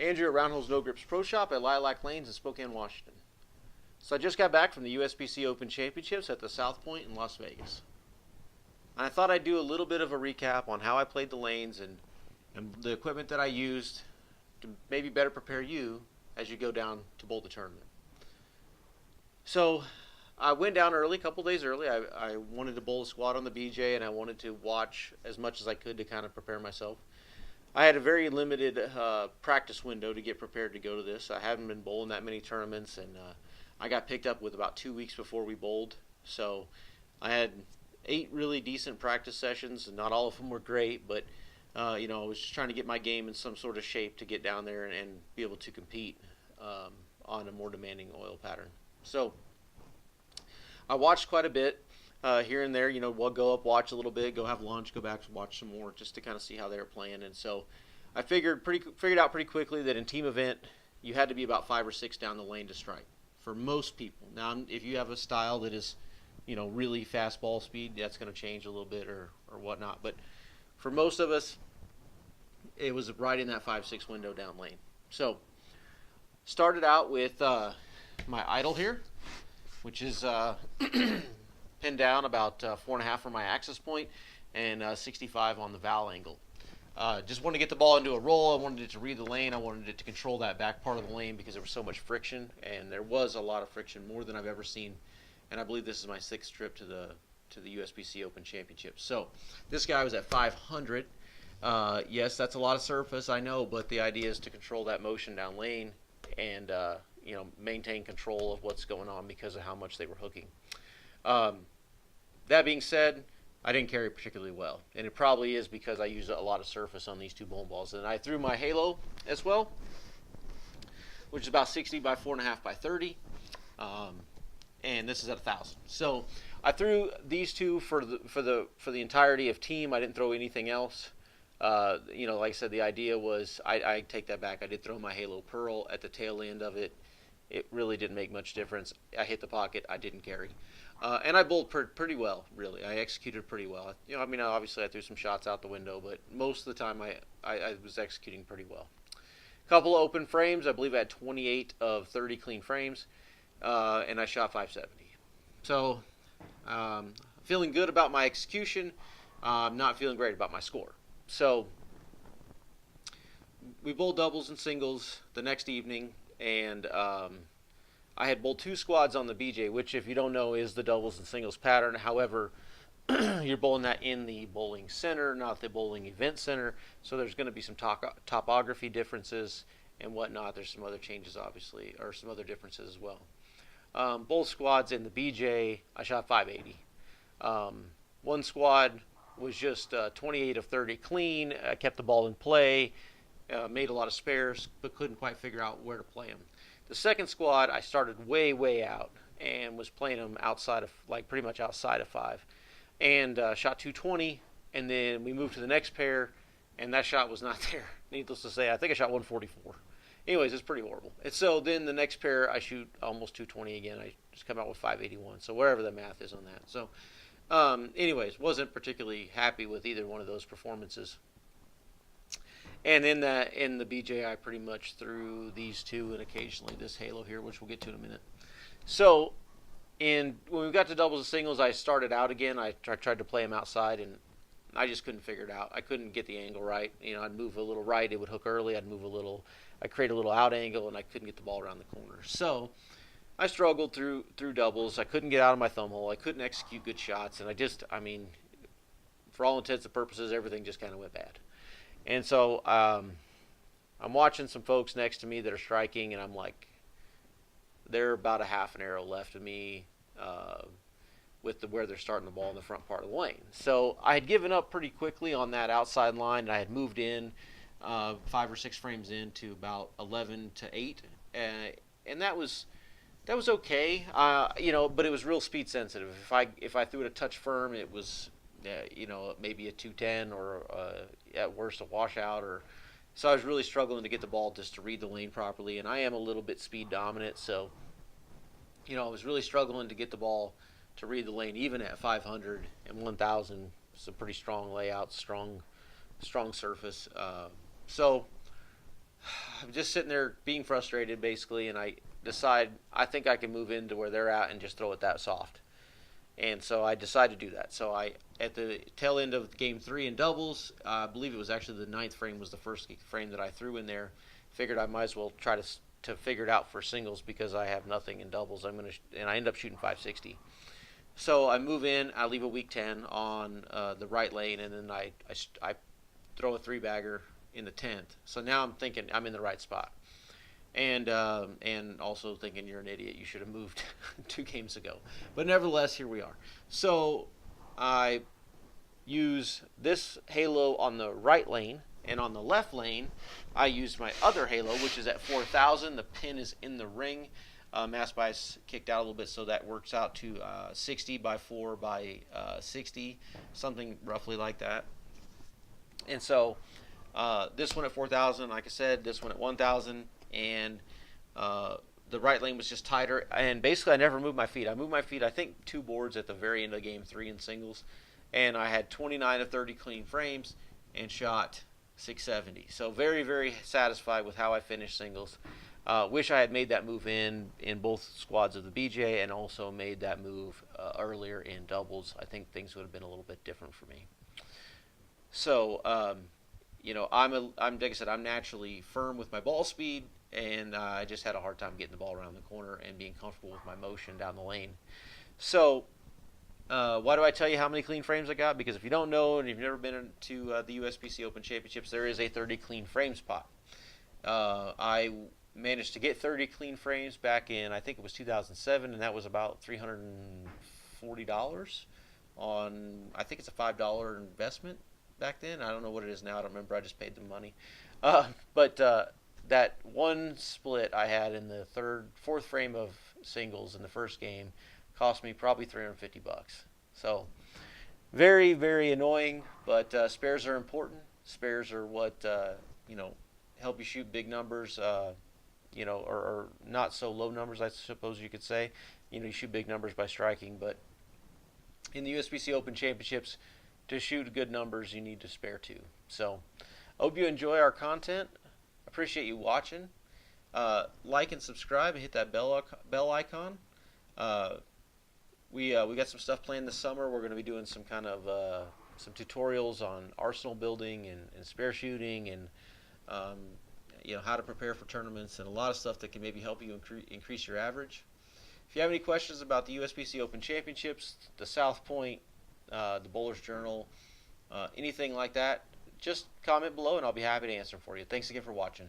Andrew at Roundholes No Grips Pro Shop at Lilac Lanes in Spokane, Washington. So I just got back from the USBC Open Championships at the South Point in Las Vegas. And I thought I'd do a little bit of a recap on how I played the lanes and the equipment that I used to maybe better prepare you as you go down to bowl the tournament. So I went down early, a couple days early. I wanted to bowl a squad on the BJ, and I wanted to watch as much as I could to kind of prepare myself. I had a very limited practice window to get prepared to go to this. I haven't been bowling that many tournaments, and I got picked up with about 2 weeks before we bowled. So I had 8 really decent practice sessions, and not all of them were great, but I was just trying to get my game in some sort of shape to get down there and be able to compete on a more demanding oil pattern. So I watched quite a bit here and there. We'll go up, watch a little bit, go have lunch, go back, watch some more, just to kind of see how they were playing. And so I figured out pretty quickly that in team event you had to be about 5 or 6 down the lane to strike for most people. Now, if you have a style that is really fast ball speed, that's going to change a little bit or whatnot. But for most of us, it was right in that 5-6 window down lane. So started out with my idle here, which is pinned down about 4.5 from my axis point and 65 on the valve angle. Just wanted to get the ball into a roll. I wanted it to read the lane. I wanted it to control that back part of the lane because there was so much friction, and there was a lot of friction, more than I've ever seen. And I believe this is my 6th trip to the USBC Open Championship. So this guy was at 500. Yes, that's a lot of surface, I know, but the idea is to control that motion down lane and maintain control of what's going on because of how much they were hooking. That being said, I didn't carry particularly well, and it probably is because I used a lot of surface on these 2 bowling balls. And I threw my halo as well, which is about 60 by 4.5 by 30, and this is at 1,000. So I threw these 2 for the entirety of team. I didn't throw anything else. Like I said, the idea was I take that back. I did throw my halo pearl at the tail end of it. It really didn't make much difference. I hit the pocket. I didn't carry. And I bowled pretty well, really. I executed pretty well. Obviously I threw some shots out the window, but most of the time I was executing pretty well. A couple of open frames. I believe I had 28 of 30 clean frames, and I shot 570. So feeling good about my execution. Not feeling great about my score. So we bowled doubles and singles the next evening, and I had bowled 2 squads on the BJ, which, if you don't know, is the doubles and singles pattern. However, you're bowling that in the bowling center, not the bowling event center, so there's going to be some topography differences and whatnot. There's some other changes, obviously, or some other differences as well. Both squads in the BJ, I shot 580. One squad was just 28 of 30 clean. I kept the ball in play, made a lot of spares, but couldn't quite figure out where to play them. The second squad, I started way out and was playing them outside of, pretty much outside of 5, and shot 220. And then we moved to the next pair, and that shot was not there. Needless to say, I think I shot 144. Anyways, it's pretty horrible. And so then the next pair, I shoot almost 220 again. I just come out with 581. So wherever the math is on that. So anyways, wasn't particularly happy with either one of those performances. And in the BJ, I pretty much threw these 2 and occasionally this halo here, which we'll get to in a minute. So when we got to doubles and singles, I started out again. I tried to play them outside, and I just couldn't figure it out. I couldn't get the angle right. I'd move a little right, it would hook early. I'd create a little out angle, and I couldn't get the ball around the corner. So I struggled through doubles. I couldn't get out of my thumb hole. I couldn't execute good shots, and for all intents and purposes, everything just kind of went bad. And so I'm watching some folks next to me that are striking, and I'm like, they're about a half an arrow left of me with where they're starting the ball in the front part of the lane. So I had given up pretty quickly on that outside line, and I had moved in 5 or 6 frames into about 11 to 8, and that was okay, but it was real speed sensitive. If I threw it a touch firm, it was maybe a 210 or at worst a washout. So I was really struggling to get the ball just to read the lane properly, and I am a little bit speed dominant, so I was really struggling to get the ball to read the lane even at 500 and 1,000. Some pretty strong layouts, strong surface. So I'm just sitting there being frustrated basically, and I decide I think I can move into where they're at and just throw it that soft. And so I decided to do that. So I, at the tail end of game 3 in doubles, I believe it was actually the ninth frame was the first frame that I threw in there. Figured I might as well try to figure it out for singles because I have nothing in doubles. And I end up shooting 560. So I move in, I leave a weak 10 on the right lane, and then I throw a 3-bagger in the 10th. So now I'm thinking I'm in the right spot. And also thinking you're an idiot. You should have moved 2 games ago. But nevertheless, here we are. So I use this halo on the right lane, and on the left lane, I used my other halo, which is at 4,000. The pin is in the ring. Mass bias kicked out a little bit, so that works out to 60 by 4 by 60, something roughly like that. And so this one at 4,000, like I said, this one at 1,000, and the right lane was just tighter. And basically, I never moved my feet. I moved my feet, I think, 2 boards at the very end of game 3 in singles, and I had 29 of 30 clean frames and shot 670. So very, very satisfied with how I finished singles. Wish I had made that move in both squads of the BJ and also made that move earlier in doubles. I think things would have been a little bit different for me. So, I'm like I said, I'm naturally firm with my ball speed, and I just had a hard time getting the ball around the corner and being comfortable with my motion down the lane. So, why do I tell you how many clean frames I got? Because if you don't know and you've never been to the USBC Open Championships, there is a 30 clean frame spot. I managed to get 30 clean frames back in, I think it was 2007, and that was about $340 on, I think it's a $5 investment back then. I don't know what it is now. I don't remember. I just paid them money. But that one split I had in the fourth frame of singles in the first game cost me probably $350. So very, very annoying, but spares are important. Spares are what, help you shoot big numbers, or not so low numbers, I suppose you could say. You shoot big numbers by striking, but in the USBC Open Championships, to shoot good numbers, you need to spare 2. So, I hope you enjoy our content. Appreciate you watching. Like and subscribe and hit that bell icon. We got some stuff planned this summer. We're going to be doing some kind of some tutorials on arsenal building and spare shooting and how to prepare for tournaments and a lot of stuff that can maybe help you increase your average. If you have any questions about the USBC Open Championships, the South Point, the Bowler's Journal, anything like that, just comment below and I'll be happy to answer for you. Thanks again for watching.